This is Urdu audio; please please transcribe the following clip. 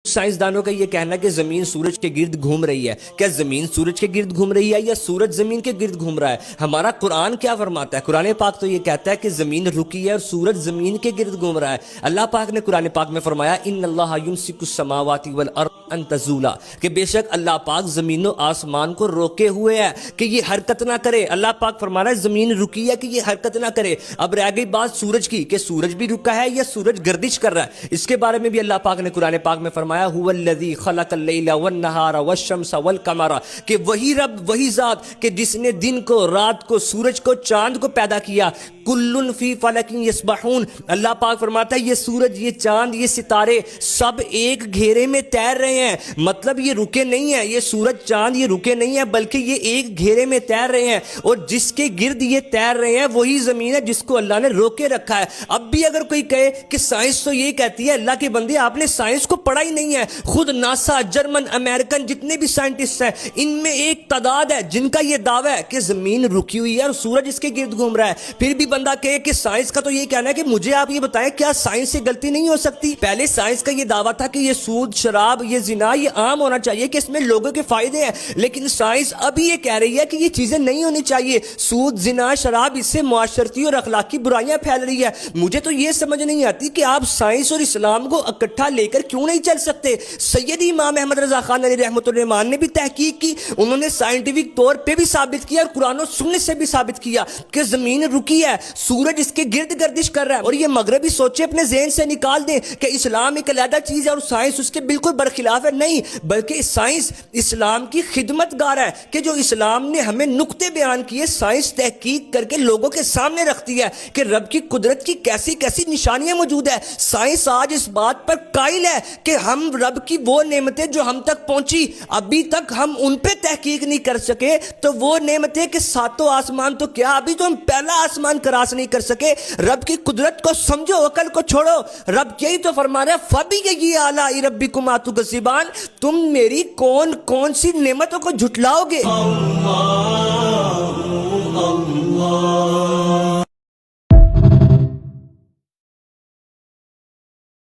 سائنسدانوں کا یہ کہنا کہ زمین سورج کے گرد گھوم رہی ہے. کیا زمین سورج کے گرد گھوم رہی ہے یا سورج زمین کے گرد گھوم رہا ہے؟ ہمارا قرآن کیا فرماتا ہے؟ قرآن پاک تو یہ کہتا ہے کہ زمین رکی ہے اور سورج زمین کے گرد گھوم رہا ہے. اللہ پاک نے قرآن پاک میں فرمایا ان اللہ یمسک السماوات والارض ان تزولا، کہ بے شک اللہ پاک زمین و آسمان کو روکے ہوئے ہے کہ یہ حرکت نہ کرے. اللہ پاک فرما رہا ہے زمین رکی ہے کہ یہ حرکت نہ کرے. اب رہ گئی بات سورج کی کہ سورج بھی رکا ہے یا سورج گردش کر رہا ہے. اس کے بارے میں بھی اللہ پاک نے قرآن پاک میں فرمایا هو الذی خلق اللیل والنہار والشمس والقمر، کہ وہی رب وہی ذات کہ جس نے دن کو، رات کو، سورج کو، چاند کو پیدا کیا. کل فی فلک یسبحون، اللہ پاک فرماتا ہے یہ سورج، یہ چاند، یہ ستارے سب ایک گھیرے میں تیر رہے ہیں. مطلب یہ رکے نہیں ہیں، یہ سورج چاند یہ رکے نہیں ہیں بلکہ یہ ایک گھیرے میں تیر رہے ہیں. اور جس کے گرد یہ تیر رہے ہیں وہی زمین ہے جس کو اللہ نے روکے رکھا ہے. اب بھی اگر کوئی کہے کہ سائنس تو یہ کہتی ہے، اللہ کے بندے آپ نے سائنس کو پڑھا ہی نہیں ہے. خود ناسا، جرمن، امریکن جتنے بھی سائنٹسٹ ہیں ان میں ایک تعداد ہے جن کا یہ دعویٰ ہے کہ زمین رکی ہوئی ہے اور سورج اس کے گرد گھوم رہا ہے. پھر بھی بندہ کہے کہ سائنس کا تو یہ کہنا ہے کہ مجھے آپ یہ بتائیں کیا سائنس سے غلطی نہیں ہو سکتی؟ پہلے سائنس کا یہ دعویٰ تھا کہ یہ سود، شراب، یہ زنا یہ عام ہونا چاہیے کہ اس میں لوگوں کے فائدے ہیں، لیکن سائنس ابھی یہ کہہ رہی ہے کہ یہ چیزیں نہیں ہونی چاہیے. سود، زنا، شراب، اس سے معاشرتی اور اخلاقی برائیاں پھیل رہی ہے. مجھے تو یہ سمجھ نہیں آتی کہ آپ سائنس اور اسلام کو اکٹھا لے کر کیوں نہیں چل سکتے؟ سیدی امام احمد رضا خان علیہ رحمۃ اللہ نے بھی تحقیق کی، انہوں نے سائنٹیفک طور پہ بھی ثابت کیا اور قرآن و سنت سے بھی ثابت کیا کہ زمین رکی ہے، سورج اس کے گرد گردش کر رہا ہے. اور یہ مغربی سوچے اپنے ذہن سے نکال دیں کہ اسلام ایک علیحدہ چیز ہے اور سائنس اس کے بالکل برخلاف ہے. نہیں، بلکہ سائنس اسلام کی خدمت گار ہے کہ جو اسلام نے ہمیں نقطے بیان کیے سائنس تحقیق کر کے لوگوں کے سامنے رکھتی ہے کہ رب کی قدرت کی کیسی کیسی نشانیاں موجود ہے. سائنس آج اس بات پر قائل ہے کہ ہم رب کی وہ نعمتیں جو ہم تک پہنچی ابھی تک ہم ان پہ تحقیق نہیں کر سکے، تو وہ نعمتیں کہ ساتوں آسمان تو کیا ابھی تو ہم پہلا آسمان کراس نہیں کر سکے. رب کی قدرت کو سمجھو، عقل کو چھوڑو. رب یہی تو فرما رہا ہے فَبِأَيِّ آلَاءِ رَبِّكُمَا تُكَذِّبَانِ، تم میری کون کون سی نعمتوں کو جھٹلاؤ گے؟